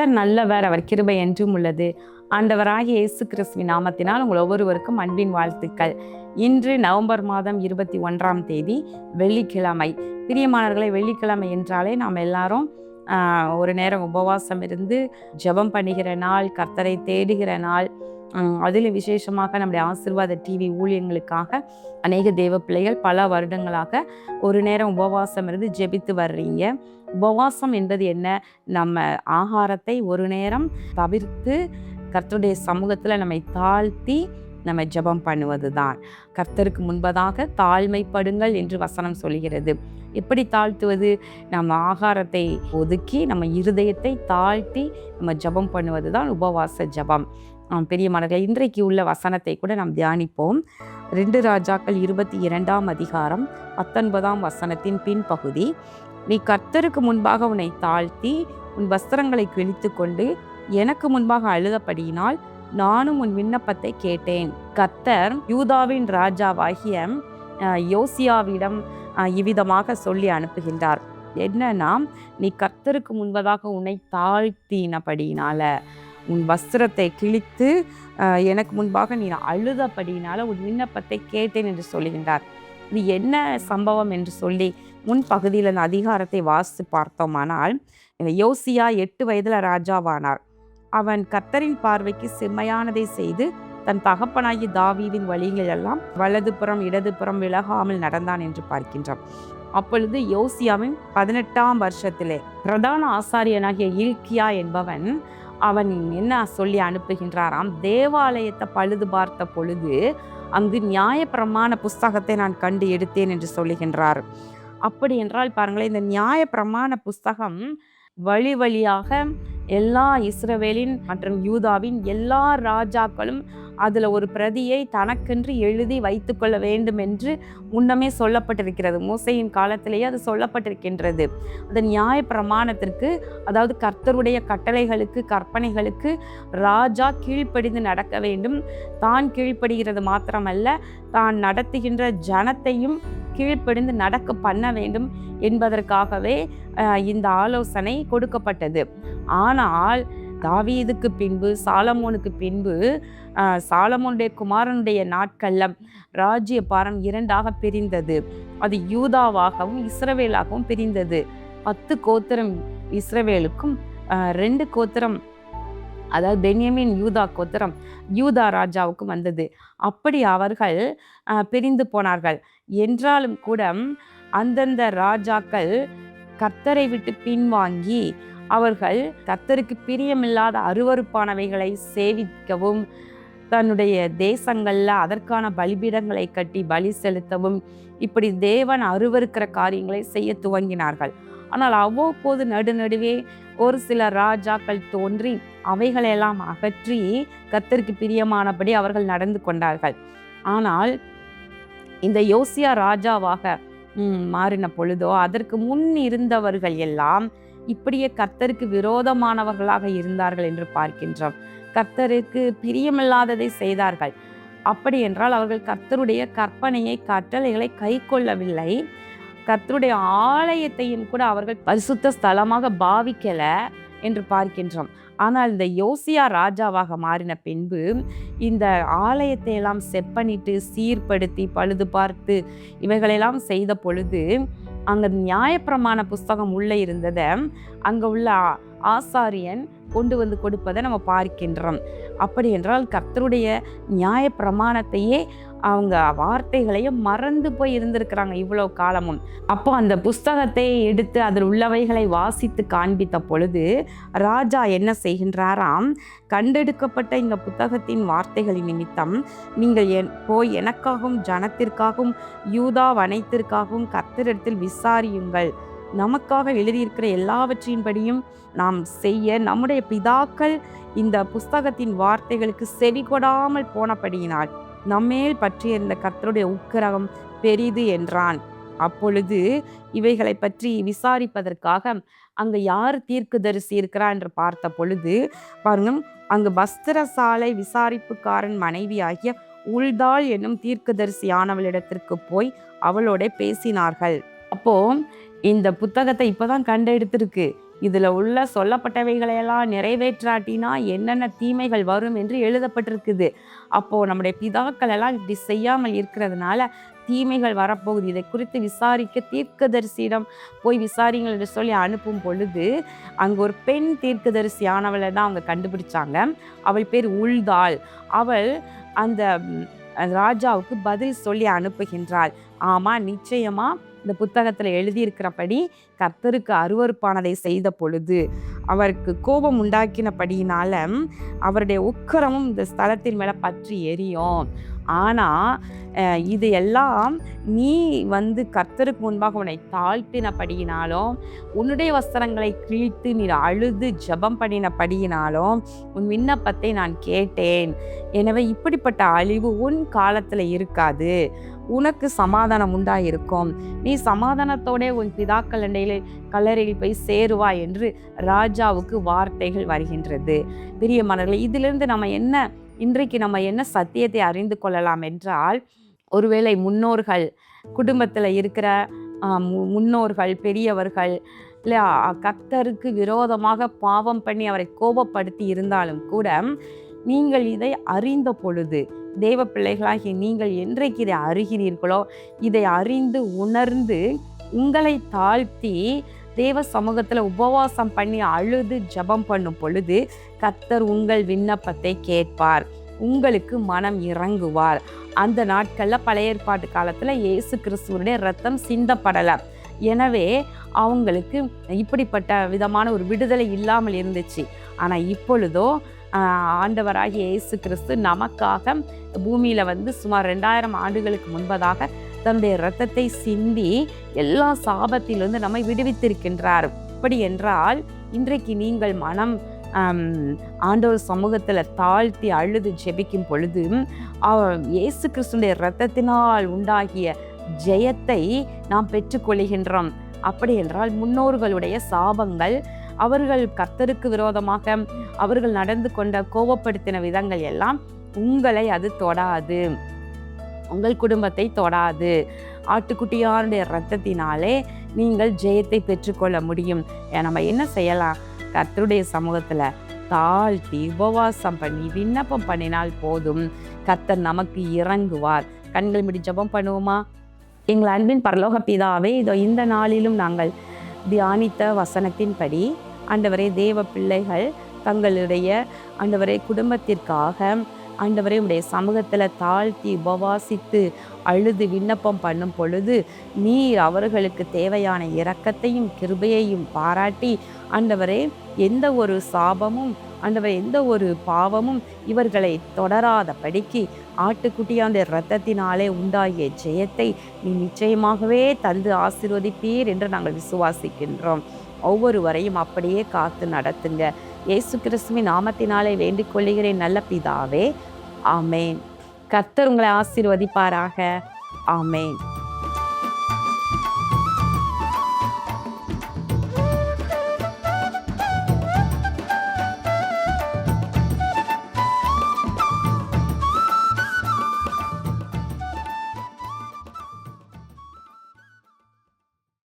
கர்த்தர் நல்லவர், அவர் கிருபை என்றும் உள்ளது. ஆண்டவராகிய இயேசு கிறிஸ்துவின் நாமத்தினால் உங்கள் ஒவ்வொருவருக்கும் அன்பின் வாழ்த்துக்கள். இன்று நவம்பர் மாதம் 21ஆம் தேதி வெள்ளிக்கிழமை. பிரியமானவர்களை, வெள்ளிக்கிழமை என்றாலே நாம் எல்லாரும் ஒரு நேரம் உபவாசம் இருந்து ஜெபம் பண்ணுகிற நாள், கர்த்தரை தேடுகிற நாள். அதில் விசேஷமாக நம்முடைய ஆசீர்வாத டிவி ஊழியங்களுக்காக அநேக தேவ பிள்ளைகள் பல வருடங்களாக ஒரு நேரம் உபவாசம் இருந்து ஜெபித்து வர்றீங்க. உபவாசம் என்பது என்ன? நம்ம ஆகாரத்தை ஒரு நேரம் தவிர்த்து கர்த்தருடைய சமூகத்தில் நம்மை தாழ்த்தி நம்ம ஜெபம் பண்ணுவது தான். கர்த்தருக்கு முன்பதாக தாழ்மைப்படுங்கள் என்று வசனம் சொல்கிறது. எப்படி தாழ்த்துவது? நம்ம ஆகாரத்தை ஒதுக்கி நம்ம இருதயத்தை தாழ்த்தி நம்ம ஜெபம் பண்ணுவது தான் உபவாச ஜெபம். பெரியமானவர்களே, இன்றைக்கு உள்ள வசனத்தை கூட நாம் தியானிப்போம். 2 ராஜாக்கள் 22ஆம் அதிகாரம் 19ஆம் வசனத்தின் பின்பகுதி. நீ கர்த்தருக்கு முன்பாக உன்னை தாழ்த்தி உன் வஸ்திரங்களை கிழித்து கொண்டு எனக்கு முன்பாக அழுதபடியினால் நானும் உன் விண்ணப்பத்தை கேட்டேன். கர்த்தர் யூதாவின் ராஜாவாகிய யோசியாவிடம் இவ்விதமாக சொல்லி அனுப்புகின்றார். என்னன்னா, நீ கர்த்தருக்கு முன்பதாக உன்னை தாழ்த்தினபடியினால, உன் வஸ்திரத்தை கிழித்து எனக்கு முன்பாக நீ அழுதபடியினால உன் விண்ணப்பத்தை கேட்டேன் என்று சொல்லுகின்றார். இது என்ன சம்பவம் என்று சொல்லி முன்பகுதியில் அந்த அதிகாரத்தை வாசித்து பார்த்தோமானால், யோசியா 8 வயதில் ராஜாவானார். அவன் கர்த்தரின் பார்வைக்கு செம்மையானதை செய்து தன் தகப்பனாகிய தாவீதின் வழிகள் எல்லாம் வலதுபுறம் இடதுபுறம் விலகாமல் நடந்தான் என்று பார்க்கின்றோம். அப்பொழுது யோசியாவின் 18ஆம் வருஷத்திலே பிரதான ஆசாரியனாகிய இல்கியா என்பவன் அவன் என்ன சொல்லி அனுப்புகின்றாராம்? தேவாலயத்தை பழுது பார்த்த பொழுது அங்கு நியாயப்பிரமாண புஸ்தகத்தை நான் கண்டு எடுத்தேன் என்று சொல்லுகின்றார். அப்படி என்றால் பாருங்களேன், இந்த நியாயப்பிரமாண புஸ்தகம் வழி வழியாக எல்லா இஸ்ரவேலின் மற்றும் யூதாவின் எல்லா ராஜாக்களும் அதில் ஒரு பிரதியை தனக்கென்று எழுதி வைத்து கொள்ள வேண்டும் என்று முன்னமே சொல்லப்பட்டிருக்கிறது. மோசேயின் காலத்திலேயே அது சொல்லப்பட்டிருக்கின்றது. அந்த நியாய பிரமாணத்திற்கு, அதாவது கர்த்தருடைய கட்டளைகளுக்கு கற்பனைகளுக்கு ராஜா கீழ்ப்படிந்து நடக்க வேண்டும். தான் கீழ்ப்படுகிறது மாத்திரமல்ல, தான் நடத்துகின்ற ஜனத்தையும் கீழ்ப்படிந்து நடக்க பண்ண வேண்டும் என்பதற்காகவே இந்த ஆலோசனை கொடுக்கப்பட்டது. ஆனால் தாவீதுக்கு பின்பு, சாலமோனுக்கு பின்பு, சாலமோனுடைய குமாரனுடைய நாட்கள்ல ராஜ்ய பாரம் 2ஆக பிரிந்தது. அது யூதாவாகவும் இஸ்ரவேலாகவும் பிரிந்தது. 10 கோத்திரம் இஸ்ரவேலுக்கும் 2 கோத்திரம், அதாவது பென்யமீன் யூதா கோத்திரம் யூதா ராஜாவுக்கும் வந்தது. அப்படி அவர்கள் பிரிந்து போனார்கள். என்றாலும் கூட அந்தந்த ராஜாக்கள் கர்த்தரை விட்டு பின்வாங்கி அவர்கள் கர்த்தருக்கு பிரியமில்லாத அருவருப்பானவைகளை சேவிக்கவும், தன்னுடைய தேசங்கள்ல அதற்கான பலிபீடங்களை கட்டி பலி செலுத்தவும், இப்படி தேவன் அருவருக்கிற காரியங்களை செய்ய துவங்கினார்கள். ஆனால் அவ்வப்போது நடுநடுவே ஒரு சில ராஜாக்கள் தோன்றி அவைகளெல்லாம் அகற்றி கர்த்தருக்கு பிரியமானபடி அவர்கள் நடந்து கொண்டார்கள். ஆனால் இந்த யோசியா ராஜாவாக மாறின பொழுதோ அதற்கு முன் இருந்தவர்கள் எல்லாம் இப்படியே கர்த்தருக்கு விரோதமானவர்களாக இருந்தார்கள் என்று பார்க்கின்றோம். கர்த்தருக்கு பிரியமில்லாததை செய்தார்கள். அப்படி என்றால் அவர்கள் கர்த்தருடைய கற்பனையை கட்டளைகளை கை கொள்ளவில்லை. கர்த்தருடைய ஆலயத்தையும் கூட அவர்கள் பரிசுத்த ஸ்தலமாக பாவிக்கல என்று பார்க்கின்றோம். ஆனால் இந்த யோசியா ராஜாவாக மாறின பின்பு இந்த ஆலயத்தை எல்லாம் செப்பனிட்டு சீர்படுத்தி பழுது பார்த்து இவைகளெல்லாம் செய்த பொழுது அங்கே நியாயப்பிரமாண புஸ்தகம் உள்ளே இருந்ததை அங்கே உள்ள ஆசாரியன் கொண்டு வந்து கொடுப்பதை நம்ம பார்க்கின்றோம். அப்படி என்றால் கர்த்தருடைய நியாய பிரமாணத்தையே அவங்க வார்த்தைகளையும் மறந்து போய் இருந்திருக்கிறாங்க இவ்வளோ காலமும். அப்போ அந்த புஸ்தகத்தை எடுத்து அதில் உள்ளவைகளை வாசித்து காண்பித்த பொழுது ராஜா என்ன செய்கின்றாராம்? கண்டெடுக்கப்பட்ட இந்த புத்தகத்தின் வார்த்தைகளின் நிமித்தம் நீங்கள் போய் எனக்காகவும் ஜனத்திற்காகவும் யூதா அனைத்திற்காகவும் கர்த்தரிடத்தில் விசாரியுங்கள். நமக்காக எழுதியிருக்கிற எல்லாவற்றின்படியும் நாம் செய்ய நம்முடைய பிதாக்கள் இந்த புஸ்தகத்தின் வார்த்தைகளுக்கு செவி கொடாமல் போனபடியினால் நம்மேல் பற்றிய இந்த கர்த்தருடைய உக்கிரகம் பெரிது என்றான். அப்பொழுது இவைகளை பற்றி விசாரிப்பதற்காக அங்க யார் தீர்க்கதரிசி இருக்கிறா என்று பார்த்த பொழுது பாருங்க, அங்கு வஸ்திரசாலை விசாரிப்புக்காரன் மனைவி ஆகிய உல்தாள் என்னும் தீர்க்கதரிசியானவளிடத்திற்கு போய் அவளோட பேசினார்கள். அப்போ இந்த புத்தகத்தை இப்பதான் கண்டெடுத்திருக்கு. இதில் உள்ள சொல்லப்பட்டவைகளையெல்லாம் நிறைவேற்றாட்டினா என்னென்ன தீமைகள் வரும் என்று எழுதப்பட்டிருக்குது. அப்போது நம்முடைய பிதாக்கள் எல்லாம் இப்படி செய்யாமல் இருக்கிறதுனால தீமைகள் வரப்போகுது, இதை குறித்து விசாரிக்க தீர்க்கதரிசியிடம் போய் விசாரிங்கள் என்று சொல்லி அனுப்பும் பொழுது அங்கே ஒரு பெண் தீர்க்கதரிசியானவளை தான் அவங்க கண்டுபிடிச்சாங்க. அவள் பேர் உள்தாள். அவள் அந்த ராஜாவுக்கு பதில் சொல்லி அனுப்புகின்றாள். ஆமாம், நிச்சயமா இந்த புத்தகத்தில் எழுதியிருக்கிறபடி கர்த்தருக்கு அருவருப்பானதை செய்த பொழுது அவருக்கு கோபம் உண்டாக்கினபடியினால அவருடைய உக்கிரமும் இந்த ஸ்தலத்தின் மேலே பற்றி எரியும். ஆனால் இது எல்லாம் நீ கர்த்தருக்கு முன்பாக உன்னை தாழ்த்தினபடியினாலும் உன்னுடைய வஸ்திரங்களை கிழித்து நீ அழுது ஜெபம் பண்ணினபடியினாலும் உன் விண்ணப்பத்தை நான் கேட்டேன். எனவே இப்படிப்பட்ட அழிவு உன் காலத்தில் இருக்காது, உனக்கு சமாதானம் உண்டாயிருக்கும், நீ சமாதானத்தோட உன் பிதாக்கள் கல்லறையில் போய் சேருவாய் என்று ராஜாவுக்கு வார்த்தைகள் வருகின்றது. பிரியமானவர்களே, இதிலிருந்து இன்றைக்கு நம்ம என்ன சத்தியத்தை அறிந்து கொள்ளலாம் என்றால், ஒருவேளை முன்னோர்கள், குடும்பத்தில் இருக்கிற முன்னோர்கள், பெரியவர்கள் இல்லை கர்த்தருக்கு விரோதமாக பாவம் பண்ணி அவரை கோபப்படுத்தி இருந்தாலும் கூட நீங்கள் இதை அறிந்த பொழுது, தேவ பிள்ளைகளாகி நீங்கள் என்றைக்கு இதை அறிகிறீர்களோ, இதை அறிந்து உணர்ந்து உங்களை தாழ்த்தி தேவ சமூகத்தில் உபவாசம் பண்ணி அழுது ஜெபம் பண்ணும் பொழுது கர்த்தர் உங்கள் விண்ணப்பத்தை கேட்பார், உங்களுக்கு மனம் இறங்குவார். அந்த நாட்களில் பழைய ஏற்பாட்டு காலத்தில் இயேசு கிறிஸ்துவனுடைய இரத்தம் சிந்தப்படலை. எனவே அவங்களுக்கு இப்படிப்பட்ட விதமான ஒரு விடுதலை இல்லாமல் இருந்துச்சு. ஆனால் இப்பொழுதோ ஆண்டவராகிய இயேசு கிறிஸ்து நமக்காக பூமியில் சுமார் 2000 ஆண்டுகளுக்கு முன்பதாக தன்னுடைய இரத்தத்தை சிந்தி எல்லா சாபத்திலிருந்து நம்மை விடுவித்திருக்கின்றார். அப்படி என்றால் இன்றைக்கு நீங்கள் மனம் ஆண்டவர் சமூகத்தில் தாழ்த்தி அழுது ஜெபிக்கும் பொழுது இயேசு கிறிஸ்துடைய இரத்தத்தினால் உண்டாகிய ஜெயத்தை நாம் பெற்றுக்கொள்கின்றோம். அப்படி என்றால் முன்னோர்களுடைய சாபங்கள், அவர்கள் கர்த்தருக்கு விரோதமாக அவர்கள் நடந்து கொண்ட கோபப்படுத்தின விதங்கள் எல்லாம் உங்களை அது தொடாது, உங்கள் குடும்பத்தை தொடாது. ஆட்டுக்குட்டியாருடைய இரத்தத்தினாலே நீங்கள் ஜெயத்தை பெற்றுக்கொள்ள முடியும். நம்ம என்ன செய்யலாம்? கர்த்தருடைய சமூகத்தில் தாழ்த்தி உபவாசம் பண்ணி விண்ணப்பம் பண்ணினால் போதும், கர்த்தர் நமக்கு இறங்குவார். கண்கள் மூடி ஜெபம் பண்ணுவோமா? எங்கள் அன்பின் பரலோக பிதாவே, இதோ இந்த நாளிலும் நாங்கள் தியானித்த வசனத்தின்படி ஆண்டவரே, தேவ பிள்ளைகள் தங்களுடைய ஆண்டவரே குடும்பத்திற்காக ஆண்டவரே உடைய சமூகத்தில் தாழ்த்தி உபவாசித்து அழுது விண்ணப்பம் பண்ணும் பொழுது நீர் அவர்களுக்கு தேவையான இரக்கத்தையும் கிருபையையும் பாராட்டி ஆண்டவரே எந்த ஒரு சாபமும் ஆண்டவரே எந்த ஒரு பாவமும் இவர்களை தொடராதபடிக்கு ஆட்டுக்குட்டியாண்ட இரத்தத்தினாலே உண்டாகிய ஜெயத்தை நீ நிச்சயமாகவே தந்து ஆசீர்வதிப்பீர் என்று நாங்கள் விசுவாசிக்கின்றோம். ஒவ்வொருவரையும் அப்படியே காத்து நடத்துங்க. இயேசு கிறிஸ்துவின் நாமத்தினாலே வேண்டிக் கொள்கிறேன் நல்ல பிதாவே, ஆமேன். கர்த்தர் உங்களை ஆசீர்வதிப்பாராக. ஆமேன்.